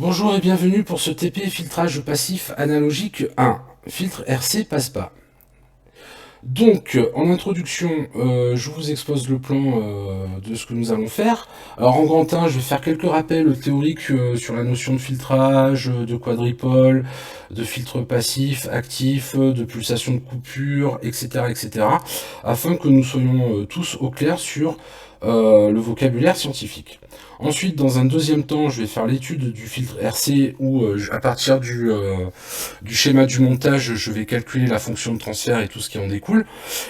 Bonjour et bienvenue pour ce TP filtrage passif analogique 1, filtre RC passe-bas. Donc, en introduction, je vous expose le plan de ce que nous allons faire. Alors, en grand 1, je vais faire quelques rappels théoriques sur la notion de filtrage, de quadripole, de filtre passif, actif, de pulsation de coupure, etc., etc., afin que nous soyons tous au clair sur le vocabulaire scientifique. Ensuite, dans un deuxième temps, je vais faire l'étude du filtre RC où, à partir du schéma du montage, je vais calculer la fonction de transfert et tout ce qui en découle.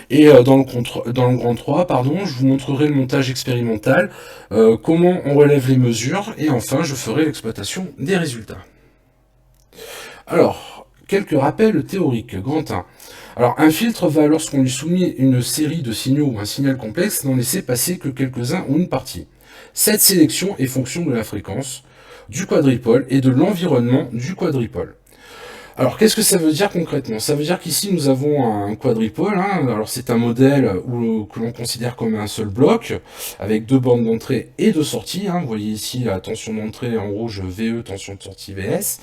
Et dans le grand 3, pardon, je vous montrerai le montage expérimental, comment on relève les mesures, et enfin, je ferai l'exploitation des résultats. Alors, quelques rappels théoriques. Grand 1. Alors, un filtre va, lorsqu'on lui soumet une série de signaux ou un signal complexe, n'en laisser passer que quelques-uns ou une partie. Cette sélection est fonction de la fréquence, du quadripole et de l'environnement du quadripole. Alors, qu'est-ce que ça veut dire concrètement? Ça veut dire qu'ici, nous avons un quadripole. Alors, c'est un modèle que l'on considère comme un seul bloc, avec deux bornes d'entrée et de sortie. Vous voyez ici la tension d'entrée en rouge VE, tension de sortie VS.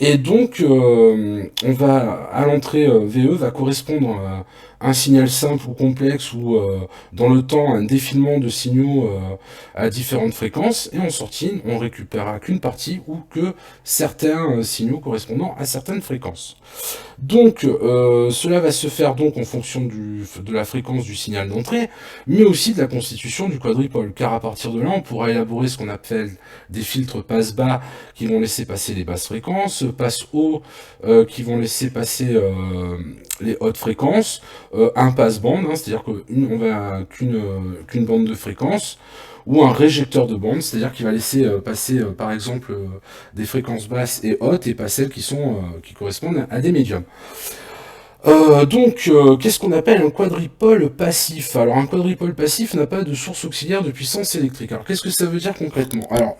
Et donc, on va à l'entrée VE va correspondre à un signal simple ou complexe ou dans le temps un défilement de signaux à différentes fréquences. Et en sortie, on récupérera qu'une partie ou que certains signaux correspondant à certaines fréquences. Donc, cela va se faire donc en fonction de la fréquence du signal d'entrée, mais aussi de la constitution du quadripole, car à partir de là, on pourra élaborer ce qu'on appelle des filtres passe-bas qui vont laisser passer les basses fréquences, passe-haut qui vont laisser passer les hautes fréquences, un passe-bande, c'est-à-dire qu'on va qu'une bande de fréquences, ou un réjecteur de bande, c'est-à-dire qu'il va laisser passer par exemple des fréquences basses et hautes et pas celles qui correspondent à des médiums. Qu'est-ce qu'on appelle un quadripole passif? Alors, un quadripole passif n'a pas de source auxiliaire de puissance électrique. Alors, qu'est-ce que ça veut dire concrètement? Alors,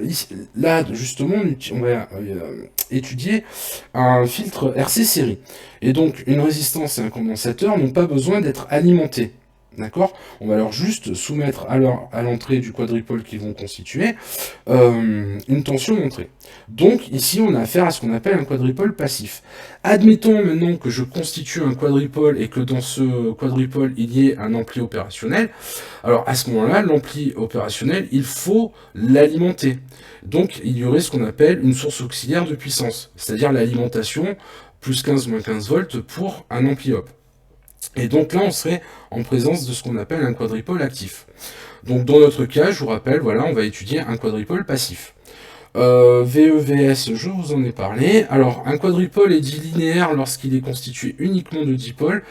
là, justement, on va étudier un filtre RC série. Et donc, une résistance et un condensateur n'ont pas besoin d'être alimentés. D'accord? On va alors juste soumettre à l'entrée du quadripole qu'ils vont constituer une tension d'entrée. Donc ici on a affaire à ce qu'on appelle un quadripole passif. Admettons maintenant que je constitue un quadripole et que dans ce quadripole il y ait un ampli opérationnel. Alors à ce moment-là, l'ampli opérationnel, il faut l'alimenter. Donc il y aurait ce qu'on appelle une source auxiliaire de puissance, c'est-à-dire l'alimentation plus 15 moins 15 volts pour un ampli op. Et donc là, on serait en présence de ce qu'on appelle un quadripole actif. Donc dans notre cas, je vous rappelle, voilà, on va étudier un quadripole passif. VEVS, je vous en ai parlé. Alors, un quadripole est dit linéaire lorsqu'il est constitué uniquement de dipôles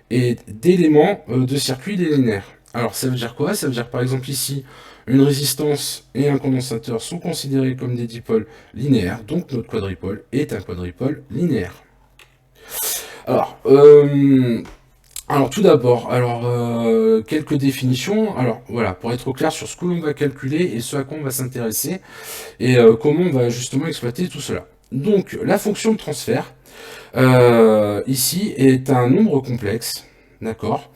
et d'éléments de circuits linéaires. Alors, ça veut dire quoi? Ça veut dire par exemple ici, une résistance et un condensateur sont considérés comme des dipôles linéaires, donc notre quadripole est un quadripole linéaire. Alors, tout d'abord, quelques définitions. Alors voilà, pour être au clair sur ce que l'on va calculer et ce à quoi on va s'intéresser et comment on va justement exploiter tout cela. Donc la fonction de transfert ici est un nombre complexe, d'accord,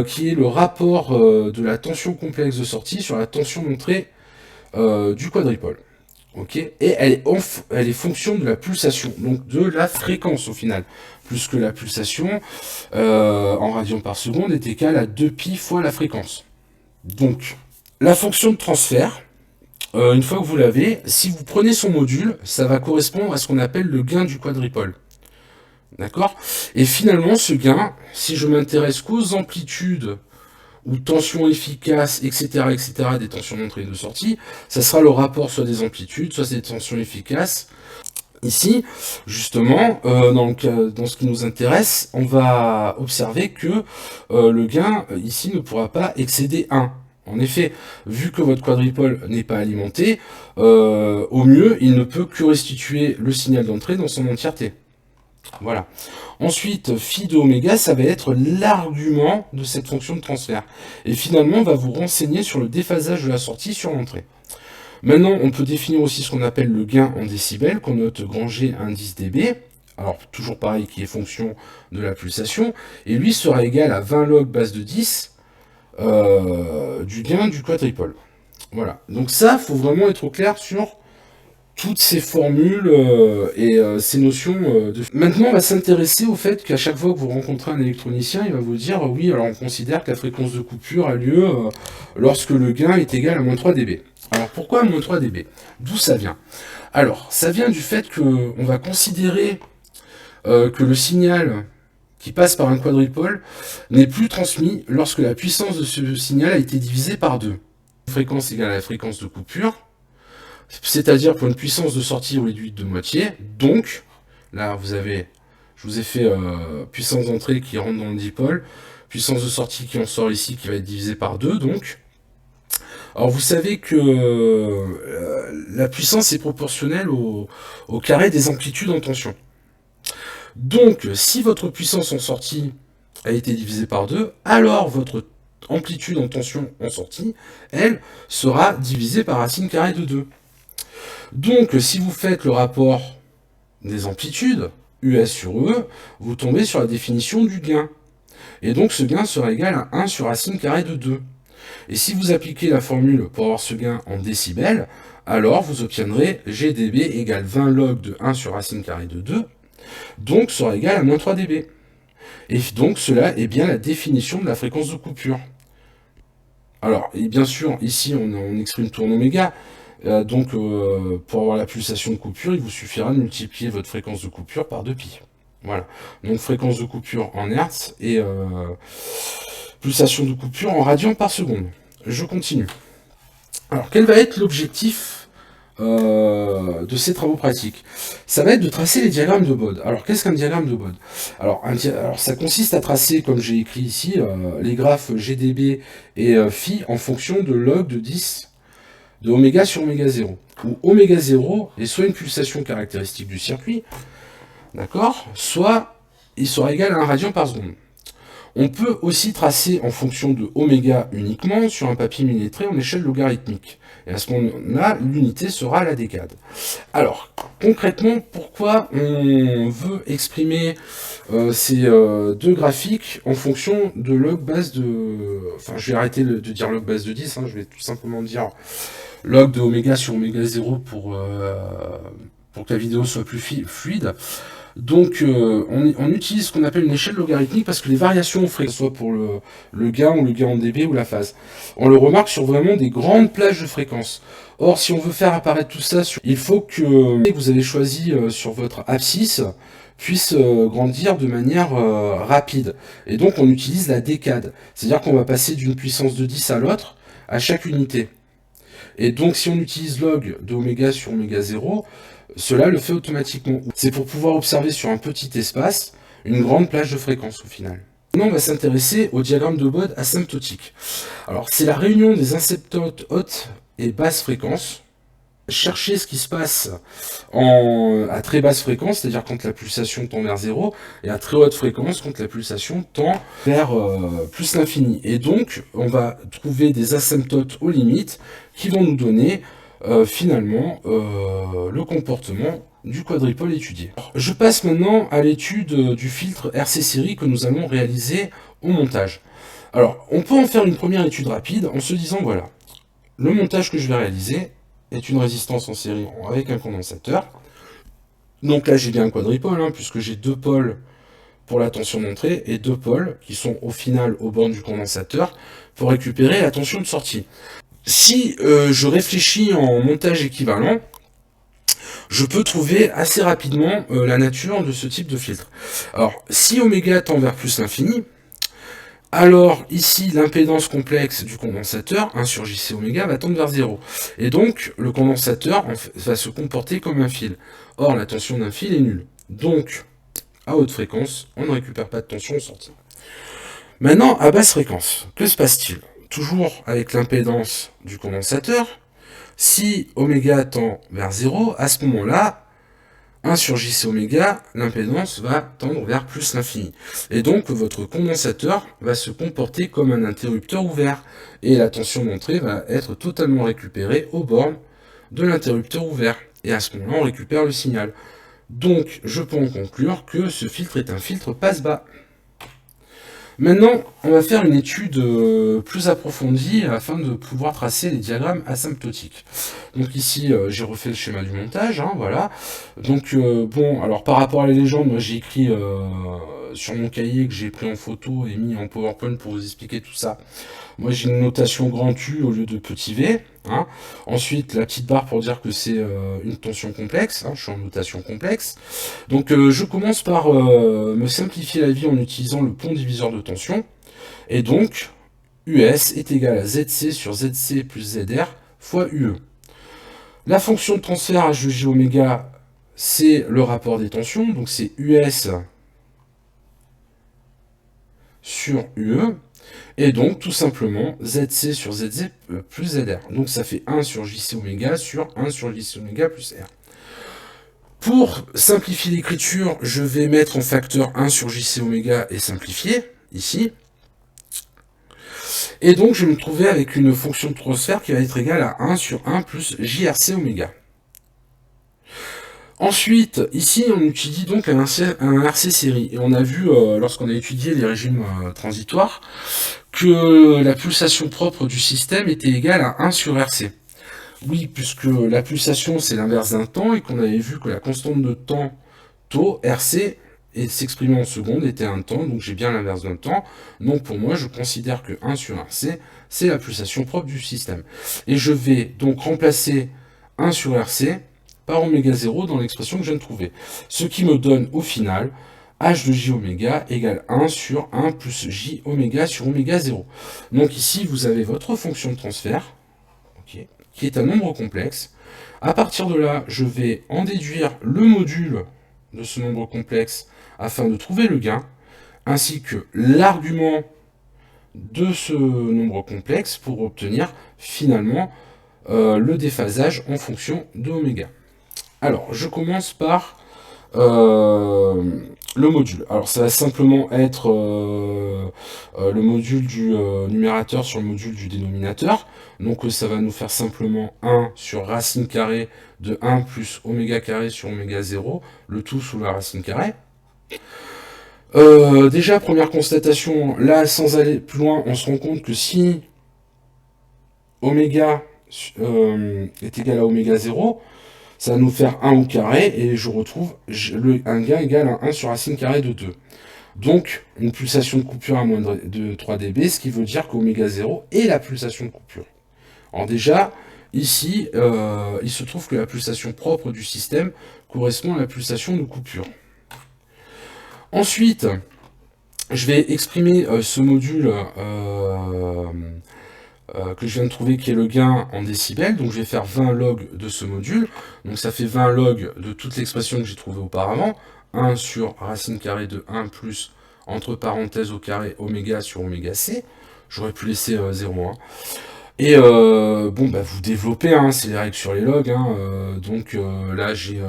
qui est le rapport de la tension complexe de sortie sur la tension d'entrée du quadripole. Ok, et elle est fonction de la pulsation, donc de la fréquence au final, plus que la pulsation en radians par seconde est égale à 2pi fois la fréquence. Donc, la fonction de transfert, une fois que vous l'avez, si vous prenez son module, ça va correspondre à ce qu'on appelle le gain du quadripole. D'accord? Et finalement, ce gain, si je m'intéresse qu'aux amplitudes ou tension efficace, etc., des tensions d'entrée et de sortie, ça sera le rapport soit des amplitudes, soit des tensions efficaces. Ici, justement, dans ce qui nous intéresse, on va observer que le gain, ici, ne pourra pas excéder 1. En effet, vu que votre quadripole n'est pas alimenté, au mieux, il ne peut que restituer le signal d'entrée dans son entièreté. Voilà. Ensuite, phi de oméga, ça va être l'argument de cette fonction de transfert. Et finalement, on va vous renseigner sur le déphasage de la sortie sur l'entrée. Maintenant, on peut définir aussi ce qu'on appelle le gain en décibels, qu'on note grand G indice dB. Alors, toujours pareil, qui est fonction de la pulsation. Et lui sera égal à 20 log base de 10 du gain du quadripole. Voilà. Donc ça, il faut vraiment être au clair sur toutes ces formules et ces notions de... Maintenant, on va s'intéresser au fait qu'à chaque fois que vous rencontrez un électronicien, il va vous dire oui, alors on considère que la fréquence de coupure a lieu lorsque le gain est égal à moins 3 dB. Alors pourquoi moins 3 dB? D'où ça vient? Alors, ça vient du fait qu'on va considérer que le signal qui passe par un quadripôle n'est plus transmis lorsque la puissance de ce signal a été divisée par 2. Fréquence égale à la fréquence de coupure, c'est-à-dire pour une puissance de sortie réduite de moitié. Donc, là, je vous ai fait puissance d'entrée qui rentre dans le dipôle, puissance de sortie qui en sort ici, qui va être divisée par 2, donc. Alors, vous savez que la puissance est proportionnelle au carré des amplitudes en tension. Donc, si votre puissance en sortie a été divisée par 2, alors votre amplitude en tension en sortie, elle, sera divisée par racine carrée de 2. Donc, si vous faites le rapport des amplitudes, US sur E, vous tombez sur la définition du gain. Et donc, ce gain sera égal à 1 sur racine carrée de 2. Et si vous appliquez la formule pour avoir ce gain en décibels, alors vous obtiendrez GdB égale 20 log de 1 sur racine carrée de 2, donc sera égal à moins 3 dB. Et donc, cela est bien la définition de la fréquence de coupure. Alors, et bien sûr, ici, on exprime tourne oméga. Donc, pour avoir la pulsation de coupure, il vous suffira de multiplier votre fréquence de coupure par 2π. Voilà. Donc, fréquence de coupure en Hertz et pulsation de coupure en radians par seconde. Je continue. Alors, quel va être l'objectif de ces travaux pratiques? Ça va être de tracer les diagrammes de Bode. Alors, qu'est-ce qu'un diagramme de Bode? Alors, ça consiste à tracer, comme j'ai écrit ici, les graphes GdB et phi en fonction de log de 10 de oméga sur oméga 0. Où oméga 0 est soit une pulsation caractéristique du circuit, d'accord, soit il sera égal à 1 radian par seconde. On peut aussi tracer en fonction de oméga uniquement sur un papier millimétré en échelle logarithmique. Et à ce moment-là, l'unité sera la décade. Alors, concrètement, pourquoi on veut exprimer ces deux graphiques en fonction de log base de... Enfin, je vais arrêter de dire log base de 10, hein, je vais tout simplement dire log de oméga sur oméga 0 pour que la vidéo soit plus fluide. Donc, on utilise ce qu'on appelle une échelle logarithmique parce que les variations que ce soit pour le gain ou le gain en dB ou la phase, on le remarque sur vraiment des grandes plages de fréquences. Or, si on veut faire apparaître tout ça, il faut que vous avez choisi sur votre abscisse puisse grandir de manière rapide. Et donc, on utilise la décade. C'est-à-dire qu'on va passer d'une puissance de 10 à l'autre à chaque unité. Et donc, si on utilise log de oméga sur oméga 0, cela le fait automatiquement. C'est pour pouvoir observer sur un petit espace une grande plage de fréquences au final. Maintenant, on va s'intéresser au diagramme de Bode asymptotique. Alors, c'est la réunion des asymptotes hautes et basses fréquences. Chercher ce qui se passe à très basse fréquence, c'est-à-dire quand la pulsation tend vers 0, et à très haute fréquence quand la pulsation tend vers plus l'infini. Et donc, on va trouver des asymptotes aux limites qui vont nous donner finalement le comportement du quadripôle étudié. Alors, je passe maintenant à l'étude du filtre RC série que nous allons réaliser au montage. Alors, on peut en faire une première étude rapide en se disant, voilà, le montage que je vais réaliser est une résistance en série avec un condensateur. Donc là, j'ai bien un quadripôle, hein, puisque j'ai 2 pôles pour la tension d'entrée et 2 pôles qui sont au final aux bornes du condensateur pour récupérer la tension de sortie. Si je réfléchis en montage équivalent, je peux trouver assez rapidement la nature de ce type de filtre. Alors, si oméga tend vers plus l'infini, alors ici l'impédance complexe du condensateur, 1 sur JC oméga, va tendre vers 0. Et donc le condensateur va se comporter comme un fil. Or la tension d'un fil est nulle. Donc à haute fréquence, on ne récupère pas de tension en sortie. Maintenant, à basse fréquence, que se passe-t-il? Toujours avec l'impédance du condensateur, si oméga tend vers 0, à ce moment-là, 1 sur JC oméga, l'impédance va tendre vers plus l'infini. Et donc, votre condensateur va se comporter comme un interrupteur ouvert. Et la tension d'entrée va être totalement récupérée aux bornes de l'interrupteur ouvert. Et à ce moment-là, on récupère le signal. Donc, je peux en conclure que ce filtre est un filtre passe-bas. Maintenant, on va faire une étude plus approfondie afin de pouvoir tracer les diagrammes asymptotiques. Donc ici, j'ai refait le schéma du montage, hein, voilà. Donc bon, alors par rapport à la légende, moi j'ai écrit sur mon cahier que j'ai pris en photo et mis en PowerPoint pour vous expliquer tout ça. Moi j'ai une notation grand U au lieu de petit v. Hein. Ensuite, la petite barre pour dire que c'est une tension complexe. Hein, je suis en notation complexe. Donc je commence par me simplifier la vie en utilisant le pont diviseur de tension. Et donc, US est égal à ZC sur ZC plus ZR fois UE. La fonction de transfert H de J oméga, c'est le rapport des tensions. Donc c'est US sur UE. Et donc, tout simplement, ZC sur ZZ plus ZR. Donc, ça fait 1 sur JC oméga sur 1 sur JC oméga plus R. Pour simplifier l'écriture, je vais mettre en facteur 1 sur JC oméga et simplifier, ici. Et donc, je vais me trouver avec une fonction de transfert qui va être égale à 1 sur 1 plus JRC oméga. Ensuite, ici, on utilise donc un RC série. Et on a vu, lorsqu'on a étudié les régimes transitoires, que la pulsation propre du système était égale à 1 sur RC. Oui, puisque la pulsation, c'est l'inverse d'un temps, et qu'on avait vu que la constante de temps, taux, RC, et s'exprimer en secondes, était un temps, donc j'ai bien l'inverse d'un temps. Donc pour moi, je considère que 1 sur RC, c'est la pulsation propre du système. Et je vais donc remplacer 1 sur RC par oméga 0 dans l'expression que je viens de trouver. Ce qui me donne au final h de j oméga égale 1 sur 1 plus j oméga sur oméga 0. Donc ici, vous avez votre fonction de transfert, okay, qui est un nombre complexe. À partir de là, je vais en déduire le module de ce nombre complexe afin de trouver le gain, ainsi que l'argument de ce nombre complexe pour obtenir finalement le déphasage en fonction de oméga. Alors, je commence par le module. Alors, ça va simplement être le module du numérateur sur le module du dénominateur. Donc, ça va nous faire simplement 1 sur racine carrée de 1 plus oméga carré sur oméga 0, le tout sous la racine carrée. Déjà, première constatation, là, sans aller plus loin, on se rend compte que si oméga est égal à oméga 0, ça va nous faire 1 au carré, et je retrouve un gain égal à 1 sur racine carrée de 2. Donc, une pulsation de coupure à moins de 3 dB, ce qui veut dire qu'oméga 0 est la pulsation de coupure. Alors déjà, ici, il se trouve que la pulsation propre du système correspond à la pulsation de coupure. Ensuite, je vais exprimer ce module que je viens de trouver, qui est le gain en décibels. Donc je vais faire 20 log de ce module. Donc ça fait 20 log de toute l'expression que j'ai trouvée auparavant. 1 sur racine carrée de 1 plus, entre parenthèses au carré, oméga sur oméga c. J'aurais pu laisser 0. Hein. Et bon, bah, vous développez, hein, c'est les règles sur les logs. Hein, donc là, j'ai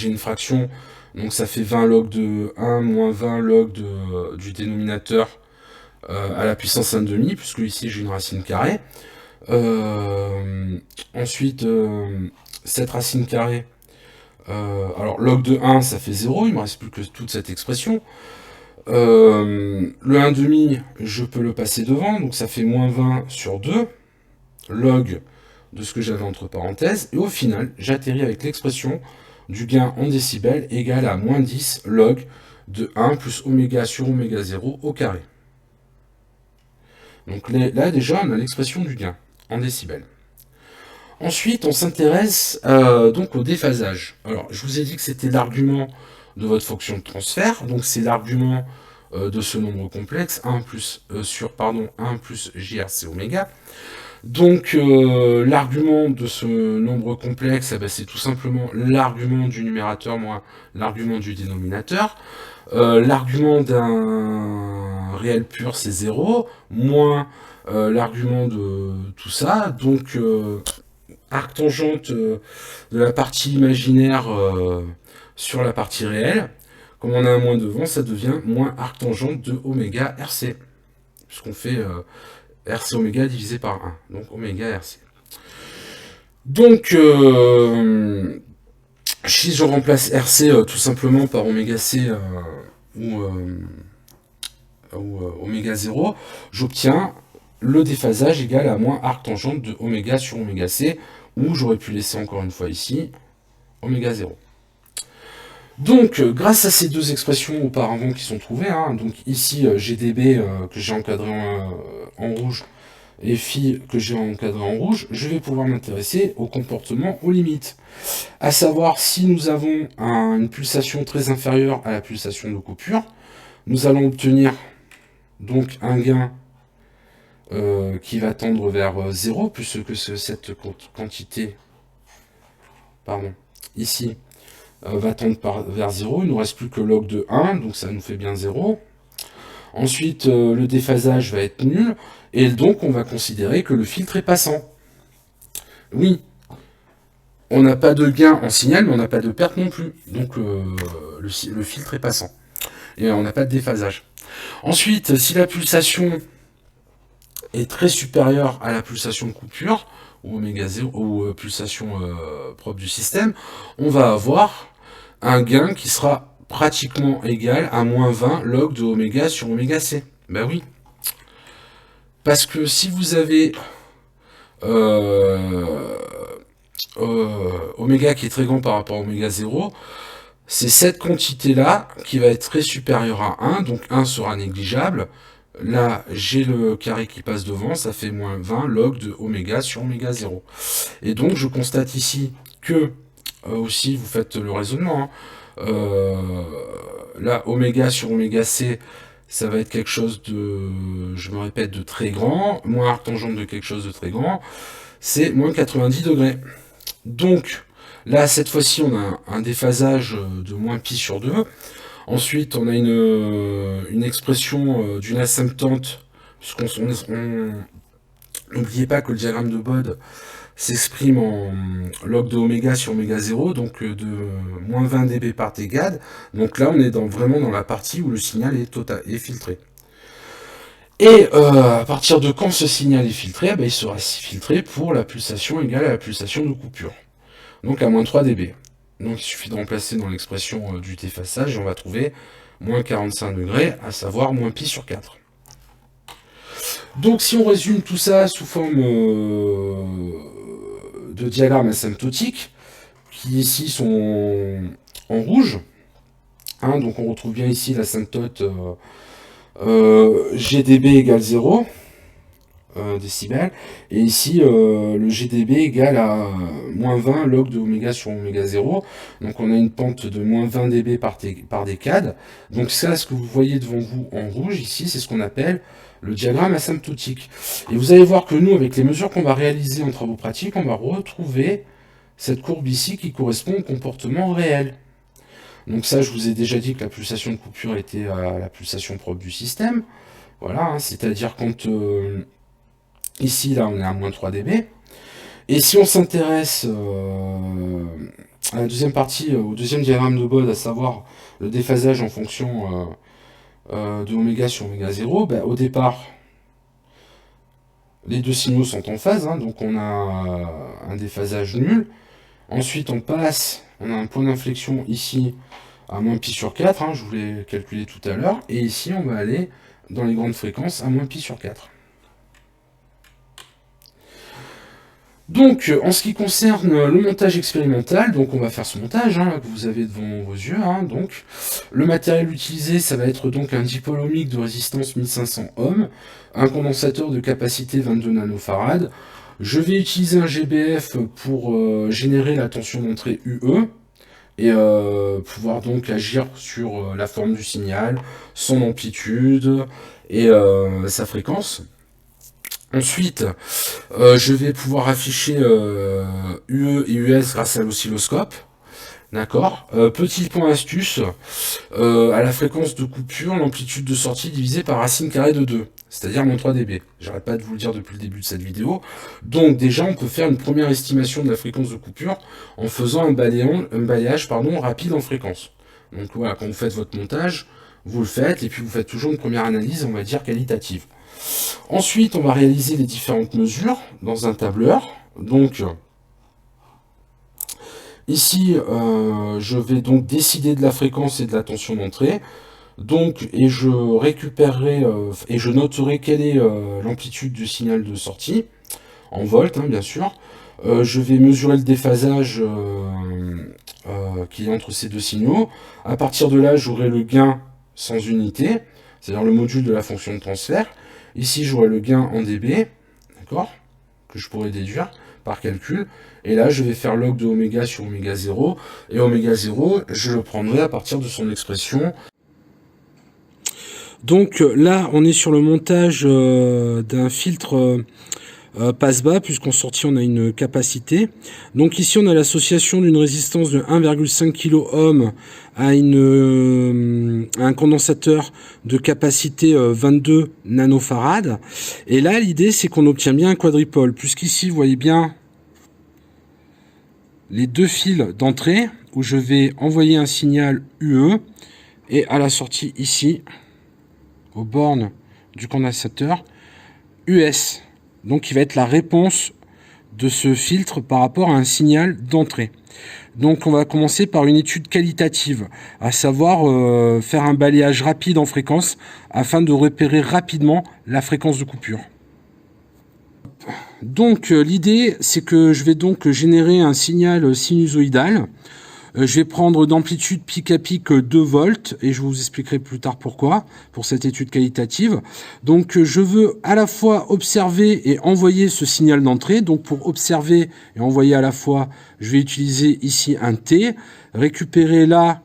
une fraction. Donc ça fait 20 log de 1 moins 20 log du dénominateur à la puissance 1,5, puisque ici j'ai une racine carrée. Ensuite, cette racine carrée, alors log de 1, ça fait 0, il ne me reste plus que toute cette expression. Le 1,5, je peux le passer devant, donc ça fait moins 20 sur 2, log de ce que j'avais entre parenthèses, et au final, j'atterris avec l'expression du gain en décibels égale à moins 10 log de 1 plus oméga sur oméga 0 au carré. Donc là, déjà, on a l'expression du gain en décibels. Ensuite, on s'intéresse donc au déphasage. Alors, je vous ai dit que c'était l'argument de votre fonction de transfert. Donc, c'est l'argument de ce nombre complexe, 1 plus, 1 plus JRC oméga. Donc, l'argument de ce nombre complexe, c'est tout simplement l'argument du numérateur moins l'argument du dénominateur. L'argument d'un réel pur, c'est 0, moins l'argument de tout ça. Donc, arc tangente de la partie imaginaire sur la partie réelle. Comme on a un moins devant, ça devient moins arc tangente de oméga RC. Puisqu'on fait RC oméga divisé par 1. Donc oméga RC. Donc, si je remplace RC tout simplement par oméga C ou ou oméga 0, j'obtiens le déphasage égal à moins arc tangente de oméga sur oméga c, ou j'aurais pu laisser encore une fois ici oméga 0. Donc, grâce à ces deux expressions auparavant qui sont trouvées, hein, donc ici GDB que j'ai encadré en rouge et phi que j'ai encadré en rouge, je vais pouvoir m'intéresser au comportement aux limites. À savoir, si nous avons une pulsation très inférieure à la pulsation de coupure, nous allons obtenir donc un gain qui va tendre vers 0, puisque cette quantité, pardon, ici, va tendre vers 0, il ne nous reste plus que log de 1, donc ça nous fait bien 0. Ensuite, le déphasage va être nul, et donc on va considérer que le filtre est passant. Oui, on n'a pas de gain en signal, mais on n'a pas de perte non plus, donc le filtre est passant. Et on n'a pas de déphasage. Ensuite, si la pulsation est très supérieure à la pulsation de coupure, ou oméga 0, ou pulsation propre du système, on va avoir un gain qui sera pratiquement égal à moins 20 log de oméga sur oméga c. Ben oui. Parce que si vous avez oméga qui est très grand par rapport à oméga 0, c'est cette quantité-là qui va être très supérieure à 1, donc 1 sera négligeable. Là, j'ai le carré qui passe devant, ça fait moins 20 log de oméga sur oméga 0. Et donc, je constate ici que, aussi, vous faites le raisonnement, hein, là, oméga sur oméga c, ça va être quelque chose de, je me répète, de très grand, moins arc tangente de quelque chose de très grand, c'est moins 90 degrés. Donc, là, cette fois-ci, on a un déphasage de moins pi sur 2. Ensuite, on a une expression d'une asymptote, puisqu'on n'oubliez pas que le diagramme de Bode s'exprime en log de oméga sur oméga 0, donc de moins 20 dB par dégade. Donc là, on est vraiment dans la partie où le signal est filtré. Et à partir de quand ce signal est filtré, il sera filtré pour la pulsation égale à la pulsation de coupure. Donc à moins 3 dB. Donc il suffit de remplacer dans l'expression du déphasage et on va trouver moins 45 degrés, à savoir moins pi sur 4. Donc si on résume tout ça sous forme de diagramme asymptotique, qui ici sont en rouge, hein, donc on retrouve bien ici l'asymptote GDB égale 0 décibels, et ici le GDB égale à moins 20 log de oméga sur oméga 0, donc on a une pente de moins 20 dB par décade. Donc ça, ce que vous voyez devant vous en rouge ici, c'est ce qu'on appelle le diagramme asymptotique. Et vous allez voir que nous, avec les mesures qu'on va réaliser en travaux pratiques, on va retrouver cette courbe ici qui correspond au comportement réel. Donc ça, je vous ai déjà dit que la pulsation de coupure était à la pulsation propre du système. Voilà, hein, c'est-à-dire quand ici, là, on est à moins 3 dB. Et si on s'intéresse à la deuxième partie, au deuxième diagramme de Bode, à savoir le déphasage en fonction de oméga sur oméga 0, au départ, les deux signaux sont en phase, hein, donc on a un déphasage nul. Ensuite, on a un point d'inflexion ici à moins pi sur 4, hein, je vous l'ai calculé tout à l'heure, et ici, on va aller dans les grandes fréquences à moins pi sur 4. Donc, en ce qui concerne le montage expérimental, donc on va faire ce montage hein, que vous avez devant vos yeux. Hein, donc, le matériel utilisé, ça va être donc un dipôle ohmique de résistance 1500 ohms, un condensateur de capacité 22 nanofarad. Je vais utiliser un GBF pour générer la tension d'entrée UE et pouvoir donc agir sur la forme du signal, son amplitude et sa fréquence. Ensuite, je vais pouvoir afficher UE et US grâce à l'oscilloscope. D'accord. Petit point astuce, à la fréquence de coupure, l'amplitude de sortie divisée par racine carrée de 2, c'est-à-dire moins 3 dB. J'arrête pas de vous le dire depuis le début de cette vidéo. Donc déjà, on peut faire une première estimation de la fréquence de coupure en faisant un balayage rapide en fréquence. Donc voilà, quand vous faites votre montage, vous le faites, et puis vous faites toujours une première analyse, on va dire, qualitative. Ensuite, on va réaliser les différentes mesures dans un tableur. Donc, ici, je vais donc décider de la fréquence et de la tension d'entrée. Donc, et je récupérerai et je noterai quelle est l'amplitude du signal de sortie, en volts, hein, bien sûr. Je vais mesurer le déphasage qui est entre ces deux signaux. À partir de là, j'aurai le gain sans unité, c'est-à-dire le module de la fonction de transfert. Ici, j'aurai le gain en dB, d'accord, que je pourrais déduire par calcul. Et là, je vais faire log de oméga sur oméga 0. Et oméga 0, je le prendrai à partir de son expression. Donc là, on est sur le montage d'un filtre passe-bas, puisqu'en sortie, on a une capacité. Donc ici, on a l'association d'une résistance de 1,5 kΩ à un condensateur de capacité 22 nanofarad. Et là, l'idée, c'est qu'on obtient bien un quadripôle, puisqu'ici, vous voyez bien les deux fils d'entrée, où je vais envoyer un signal UE, et à la sortie ici, aux bornes du condensateur, US. Donc, qui va être la réponse de ce filtre par rapport à un signal d'entrée. Donc, on va commencer par une étude qualitative, à savoir faire un balayage rapide en fréquence afin de repérer rapidement la fréquence de coupure. Donc, l'idée, c'est que je vais donc générer un signal sinusoïdal. Je vais prendre d'amplitude pic à pic 2 volts et je vous expliquerai plus tard pourquoi, pour cette étude qualitative. Donc je veux à la fois observer et envoyer ce signal d'entrée. Donc pour observer et envoyer à la fois, je vais utiliser ici un T, récupérer là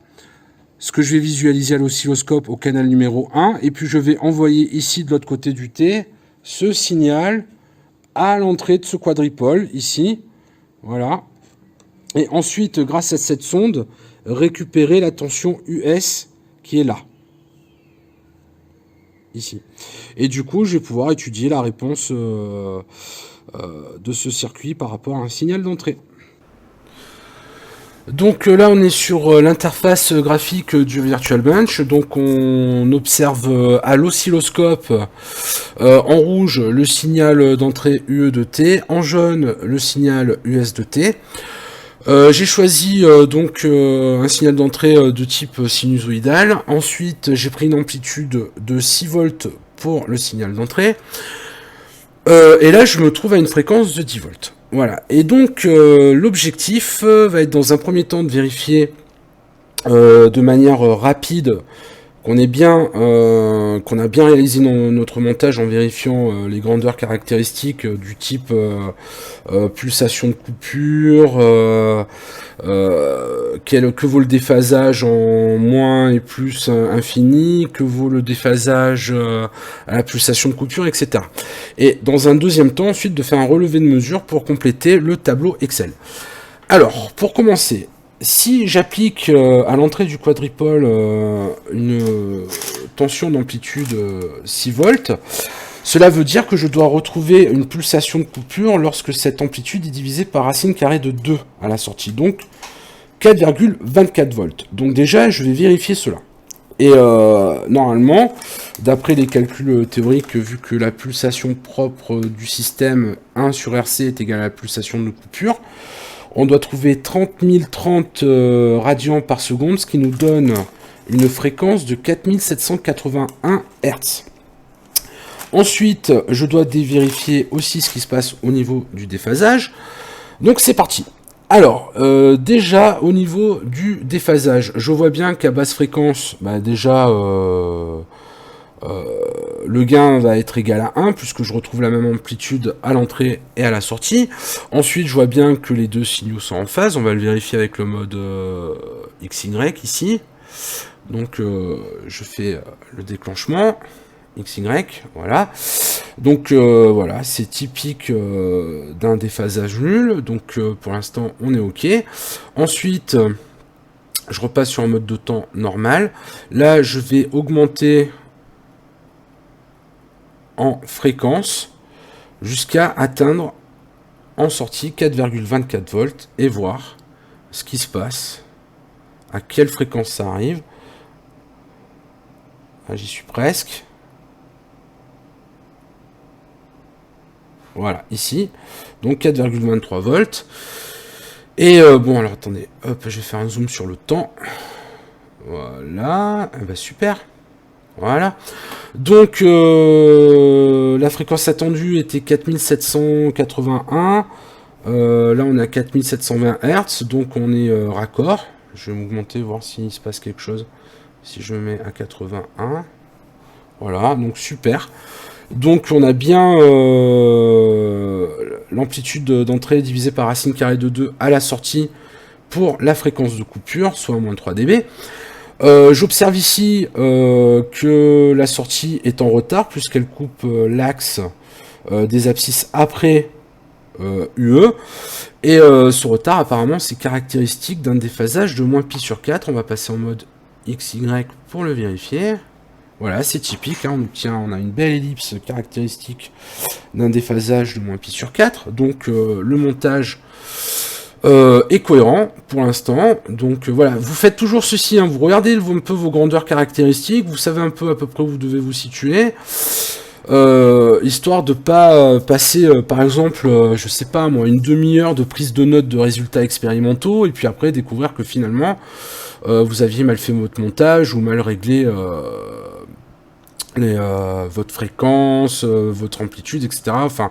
ce que je vais visualiser à l'oscilloscope au canal numéro 1 et puis je vais envoyer ici de l'autre côté du T ce signal à l'entrée de ce quadripôle ici. Voilà. Et ensuite, grâce à cette sonde, récupérer la tension US qui est là. Ici. Et du coup, je vais pouvoir étudier la réponse de ce circuit par rapport à un signal d'entrée. Donc là, on est sur l'interface graphique du Virtual Bench. Donc on observe à l'oscilloscope en rouge le signal d'entrée UE de T, en jaune le signal US de T. J'ai choisi donc un signal d'entrée de type sinusoïdal. Ensuite, j'ai pris une amplitude de 6 volts pour le signal d'entrée. Et là, je me trouve à une fréquence de 10 volts. Voilà. Et donc, l'objectif va être dans un premier temps de vérifier de manière rapide qu'on a bien réalisé notre montage en vérifiant les grandeurs caractéristiques du type pulsation de coupure, que vaut le déphasage en moins et plus infini, que vaut le déphasage à la pulsation de coupure, etc. Et dans un deuxième temps, ensuite, de faire un relevé de mesure pour compléter le tableau Excel. Alors, pour commencer, si j'applique à l'entrée du quadripôle une tension d'amplitude 6 volts, cela veut dire que je dois retrouver une pulsation de coupure lorsque cette amplitude est divisée par racine carrée de 2 à la sortie, donc 4,24 volts. Donc déjà, je vais vérifier cela. Et normalement, d'après les calculs théoriques, vu que la pulsation propre du système 1 sur RC est égale à la pulsation de coupure, on doit trouver 30 030 radians par seconde, ce qui nous donne une fréquence de 4781 Hz. Ensuite, je dois vérifier aussi ce qui se passe au niveau du déphasage. Donc c'est parti. Alors, déjà au niveau du déphasage, je vois bien qu'à basse fréquence, déjà le gain va être égal à 1 puisque je retrouve la même amplitude à l'entrée et à la sortie. Ensuite, je vois bien que les deux signaux sont en phase. On va le vérifier avec le mode XY ici. Donc, je fais le déclenchement XY, voilà. Donc, voilà, c'est typique d'un déphasage nul. Donc, pour l'instant, on est OK. Ensuite, je repasse sur un mode de temps normal. Là, je vais augmenter en fréquence jusqu'à atteindre en sortie 4,24 volts et voir ce qui se passe, à quelle fréquence ça arrive. Ah, j'y suis presque. Voilà, ici. Donc 4,23 volts. Et bon, alors attendez, hop, je vais faire un zoom sur le temps. Voilà, super. Voilà. Donc, la fréquence attendue était 4781. Là, on est à 4720 Hz, donc on est raccord. Je vais m'augmenter, voir s'il se passe quelque chose. Si je me mets à 81. Voilà, donc super. Donc on a bien l'amplitude d'entrée divisée par racine carrée de 2 à la sortie pour la fréquence de coupure, soit moins 3 dB. J'observe ici que la sortie est en retard, puisqu'elle coupe l'axe des abscisses après UE. Et ce retard, apparemment, c'est caractéristique d'un déphasage de moins pi sur 4. On va passer en mode XY pour le vérifier. Voilà, c'est typique, hein, on a une belle ellipse caractéristique d'un déphasage de moins pi sur 4. Donc le montage est cohérent pour l'instant. Donc voilà, vous faites toujours ceci, hein, vous regardez un peu vos grandeurs caractéristiques, vous savez un peu à peu près où vous devez vous situer. Histoire de pas passer par exemple je sais pas moi une demi-heure de prise de notes de résultats expérimentaux et puis après découvrir que finalement vous aviez mal fait votre montage ou mal réglé votre fréquence, votre amplitude, etc. Enfin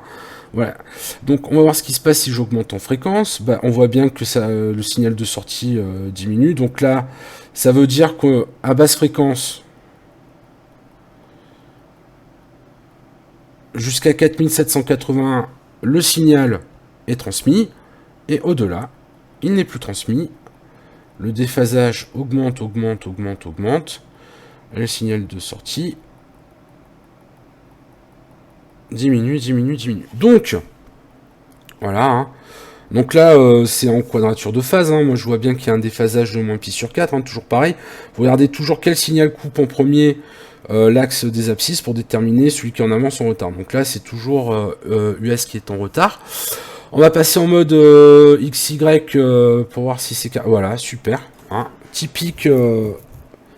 voilà. Donc on va voir ce qui se passe si j'augmente en fréquence. Bah, on voit bien que ça, le signal de sortie diminue. Donc là ça veut dire qu'à basse fréquence jusqu'à 4781, le signal est transmis, et au-delà, il n'est plus transmis. Le déphasage augmente, augmente, augmente, augmente. Le signal de sortie diminue, diminue, diminue. Donc, voilà. Hein. Donc là, c'est en quadrature de phase. Hein. Moi, je vois bien qu'il y a un déphasage de moins pi sur 4. Hein, toujours pareil. Vous regardez toujours quel signal coupe en premier l'axe des abscisses pour déterminer celui qui est en avance en retard. Donc là, c'est toujours US qui est en retard. On va passer en mode XY pour voir si c'est... Voilà, super. Hein. Typique,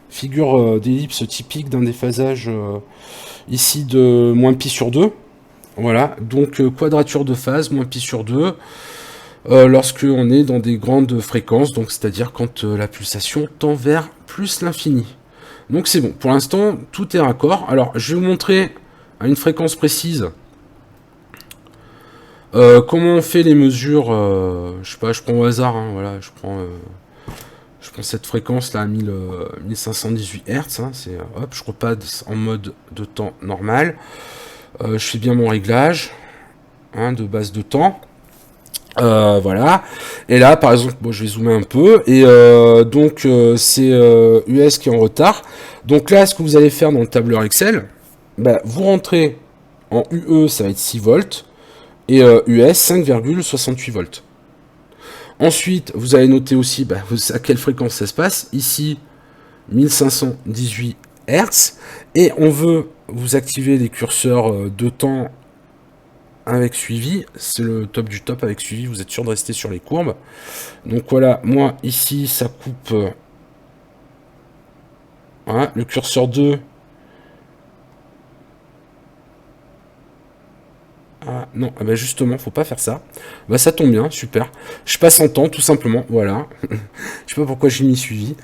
figure d'ellipse typique d'un déphasage ici de moins pi sur 2. Voilà, donc quadrature de phase, moins pi sur 2. Lorsque on est dans des grandes fréquences, donc c'est-à-dire quand la pulsation tend vers plus l'infini. Donc c'est bon, pour l'instant, tout est raccord. Alors, je vais vous montrer à une fréquence précise comment on fait les mesures. Je sais pas, je prends au hasard, hein, voilà, je prends cette fréquence là à 1518 Hz. Hein, hop, je repasse en mode de temps normal. Je fais bien mon réglage hein, de base de temps. Voilà. Et là, par exemple, bon, je vais zoomer un peu. Et donc, c'est US qui est en retard. Donc là, ce que vous allez faire dans le tableur Excel, bah, vous rentrez en UE, ça va être 6 volts. Et US, 5,68 volts. Ensuite, vous allez noter aussi bah, à quelle fréquence ça se passe. Ici, 1518 Hz. Et on veut vous activer les curseurs de temps avec suivi, c'est le top du top avec suivi, vous êtes sûr de rester sur les courbes. Donc voilà, moi ici ça coupe voilà, le curseur 2. Ah non, ah bah justement, faut pas faire ça. Bah ça tombe bien, super. Je passe en temps, tout simplement, voilà. Je sais pas pourquoi j'ai mis suivi.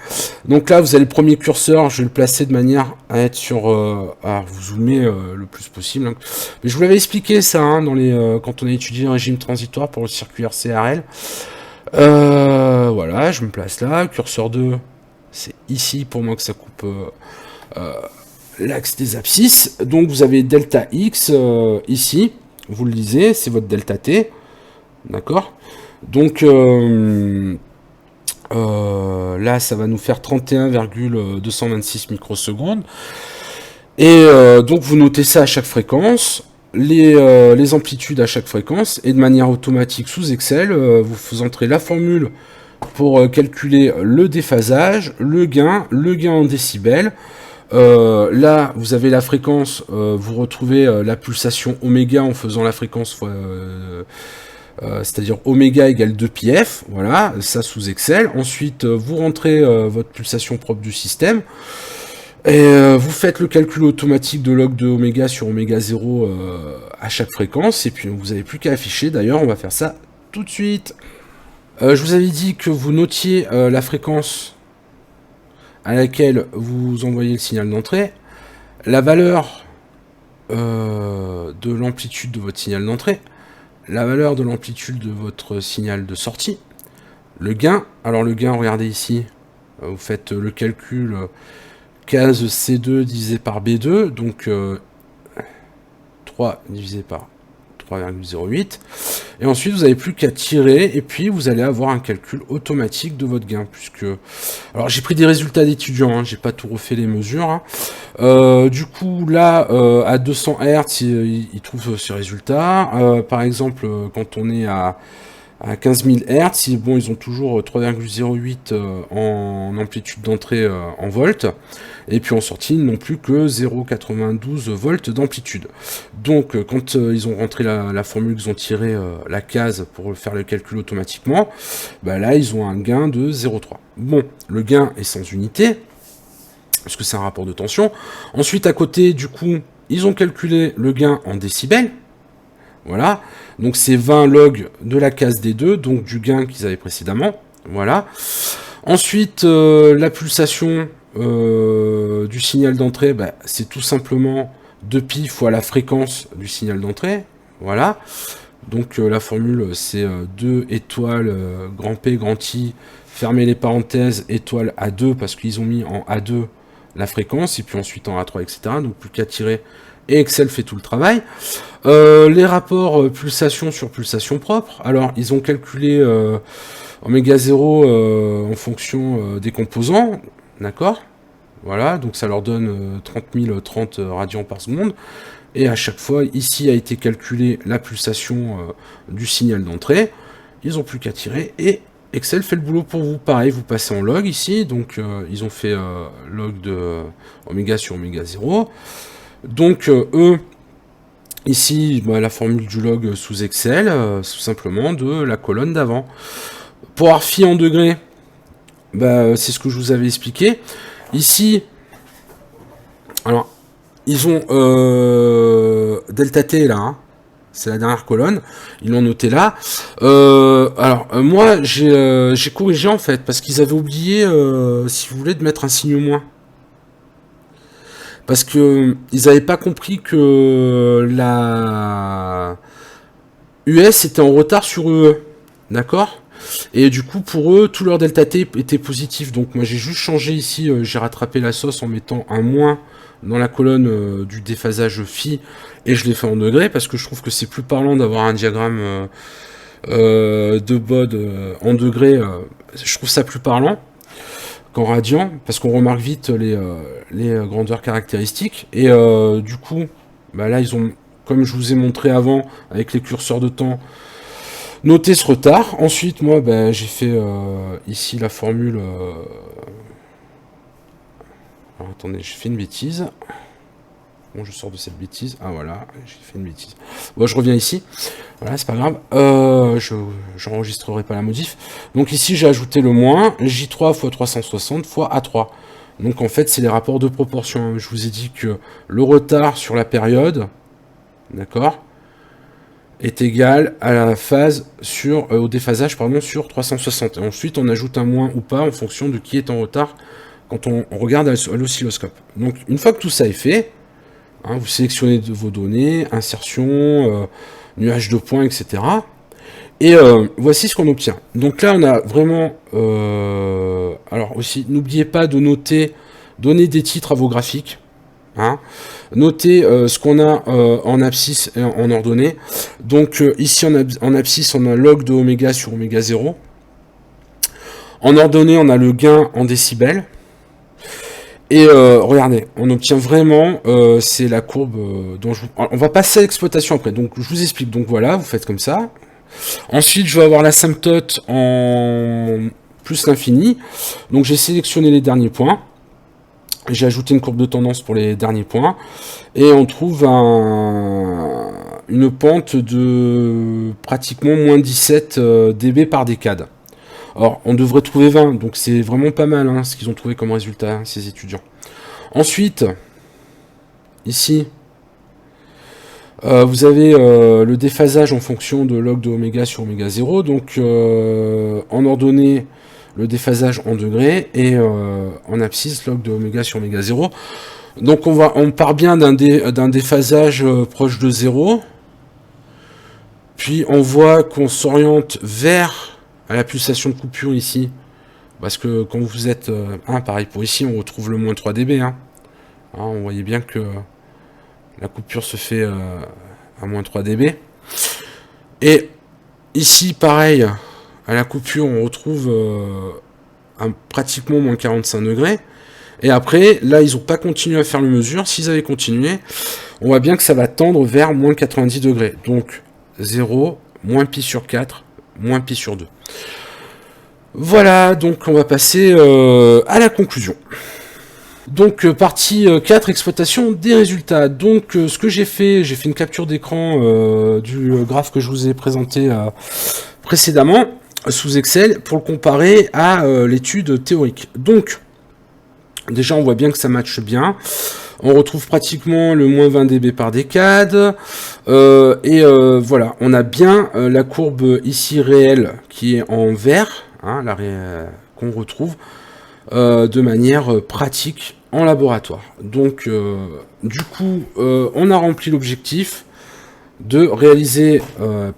Donc là, vous avez le premier curseur, je vais le placer de manière à être sur... alors, vous zoomez le plus possible. Hein. Mais je vous l'avais expliqué ça, hein, quand on a étudié le régime transitoire pour le circuit RCRL. Voilà, je me place là. Curseur 2, c'est ici pour moi que ça coupe l'axe des abscisses. Donc vous avez delta X ici. Vous le lisez, c'est votre delta T. D'accord. Donc là, ça va nous faire 31,226 microsecondes. Et donc, vous notez ça à chaque fréquence, les amplitudes à chaque fréquence, et de manière automatique sous Excel, vous entrez la formule pour calculer le déphasage, le gain en décibels. Là, vous avez la fréquence, vous retrouvez la pulsation oméga en faisant la fréquence fois... c'est-à-dire oméga égale 2πf, voilà, ça sous Excel. Ensuite, vous rentrez votre pulsation propre du système, et vous faites le calcul automatique de log de oméga sur oméga 0 à chaque fréquence, et puis vous n'avez plus qu'à afficher. D'ailleurs, on va faire ça tout de suite. Je vous avais dit que vous notiez la fréquence à laquelle vous envoyez le signal d'entrée. la valeur de l'amplitude de votre signal d'entrée, la valeur de l'amplitude de votre signal de sortie, le gain. Alors le gain, regardez ici, vous faites le calcul case C2 divisé par B2, donc 3 divisé par 3,08. Et ensuite, vous n'avez plus qu'à tirer, et puis vous allez avoir un calcul automatique de votre gain, puisque... Alors, j'ai pris des résultats d'étudiants, hein, j'ai pas tout refait les mesures. Hein. Du coup, là, à 200 Hz, il trouve ces résultats. Par exemple, quand on est à 15 000 Hz, bon, ils ont toujours 3,08 en amplitude d'entrée en volts, et puis en sortie, ils n'ont plus que 0,92 volts d'amplitude. Donc, quand ils ont rentré la formule, ils ont tiré la case pour faire le calcul automatiquement, bah là, ils ont un gain de 0,3. Bon, le gain est sans unité, parce que c'est un rapport de tension. Ensuite, à côté, du coup, ils ont calculé le gain en décibels. Voilà, donc c'est 20 log de la case des deux, donc du gain qu'ils avaient précédemment. Voilà. Ensuite, la pulsation du signal d'entrée, bah, c'est tout simplement 2π fois la fréquence du signal d'entrée. Voilà. Donc la formule, c'est 2 étoiles grand P, grand I, fermez les parenthèses, étoile A2, parce qu'ils ont mis en A2 la fréquence, et puis ensuite en A3, etc. Donc plus qu'à tirer, et Excel fait tout le travail. Les rapports pulsation sur pulsation propre, alors ils ont calculé oméga 0 en fonction des composants, d'accord? Voilà, donc ça leur donne 30 030 radians par seconde, et à chaque fois, ici a été calculée la pulsation du signal d'entrée, ils n'ont plus qu'à tirer, et Excel fait le boulot pour vous. Pareil, vous passez en log ici, donc ils ont fait log de oméga sur oméga 0, donc eux, ici, bah, la formule du log sous Excel, tout simplement de la colonne d'avant. Pour avoir phi en degrés, bah, c'est ce que je vous avais expliqué. Ici, alors, ils ont delta T là, hein, c'est la dernière colonne, ils l'ont noté là. Moi, j'ai corrigé en fait, parce qu'ils avaient oublié, si vous voulez, de mettre un signe moins. Parce que ils n'avaient pas compris que la US était en retard sur UE. D'accord? Et du coup, pour eux, tout leur delta T était positif. Donc moi, j'ai juste changé ici, j'ai rattrapé la sauce en mettant un moins dans la colonne du déphasage phi, et je l'ai fait en degrés, parce que je trouve que c'est plus parlant d'avoir un diagramme de Bode en degrés. Je trouve ça plus parlant qu'en radian, parce qu'on remarque vite les grandeurs caractéristiques. Et du coup, bah là, ils ont, comme je vous ai montré avant, avec les curseurs de temps, noté ce retard. Ensuite, moi, bah, j'ai fait ici la formule... Alors, attendez, j'ai fait une bêtise. Bon, je sors de cette bêtise. Ah, voilà, j'ai fait une bêtise. Bon, je reviens ici. Voilà, c'est pas grave. Je n'enregistrerai pas la modif. Donc ici, j'ai ajouté le moins, J3 fois 360 fois A3. Donc en fait, c'est les rapports de proportion. Je vous ai dit que le retard sur la période, d'accord, est égal à la phase sur, au déphasage, pardon, sur 360. Et ensuite, on ajoute un moins ou pas en fonction de qui est en retard quand on regarde à l'oscilloscope. Donc une fois que tout ça est fait, hein, vous sélectionnez vos données, insertion, nuage de points, etc. Et voici ce qu'on obtient. Donc là, on a vraiment... alors aussi, n'oubliez pas de noter, donner des titres à vos graphiques. Hein. Notez ce qu'on a en abscisse et en ordonnée. Donc ici, en abscisse, on a log de oméga sur oméga 0. En ordonnée, on a le gain en décibels. Et regardez, on obtient vraiment, c'est la courbe dont on va passer à l'exploitation après. Donc je vous explique. Donc voilà, vous faites comme ça. Ensuite, je vais avoir l'asymptote en plus l'infini. Donc j'ai sélectionné les derniers points. J'ai ajouté une courbe de tendance pour les derniers points. Et on trouve une pente de pratiquement moins 17 dB par décade. Alors, on devrait trouver 20, donc c'est vraiment pas mal hein, ce qu'ils ont trouvé comme résultat, hein, ces étudiants. Ensuite, ici, vous avez le déphasage en fonction de log de oméga sur oméga 0, donc en ordonnée, le déphasage en degrés, et en abscisse, log de oméga sur oméga 0. Donc on part bien d'un déphasage proche de 0. Puis on voit qu'on s'oriente vers la pulsation de coupure ici. Parce que quand vous êtes... pareil pour ici, on retrouve le moins 3 dB. On voyait bien que la coupure se fait à moins 3 dB. Et ici, pareil, à la coupure, on retrouve pratiquement moins 45 degrés. Et après, là, ils n'ont pas continué à faire le mesure. S'ils avaient continué, on voit bien que ça va tendre vers moins 90 degrés. Donc, 0, moins pi sur 4, moins pi sur 2. Voilà, donc on va passer à la conclusion. Donc, partie 4, exploitation des résultats. Donc, ce que j'ai fait une capture d'écran du graphe que je vous ai présenté précédemment sous Excel pour le comparer à l'étude théorique. Donc, déjà, on voit bien que ça matche bien. On retrouve pratiquement le moins 20 dB par décade. Voilà, on a bien la courbe ici réelle qui est en vert, qu'on retrouve de manière pratique en laboratoire. Donc, du coup, on a rempli l'objectif de réaliser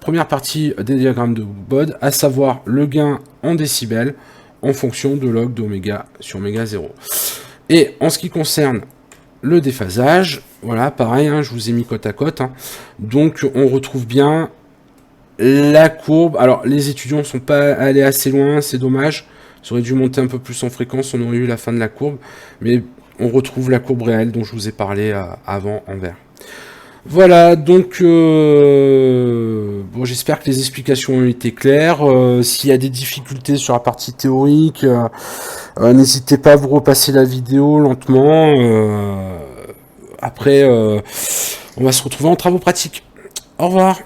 première partie des diagrammes de Bode, à savoir le gain en décibels en fonction de log d'oméga sur oméga 0. Et en ce qui concerne le déphasage, voilà, pareil, je vous ai mis côte à côte. Donc, on retrouve bien la courbe. Alors, les étudiants ne sont pas allés assez loin, c'est dommage. Ça aurait dû monter un peu plus en fréquence, on aurait eu la fin de la courbe. Mais on retrouve la courbe réelle dont je vous ai parlé avant en vert. Voilà, donc bon, j'espère que les explications ont été claires. S'il y a des difficultés sur la partie théorique, n'hésitez pas à vous repasser la vidéo lentement. Après, on va se retrouver en travaux pratiques. Au revoir.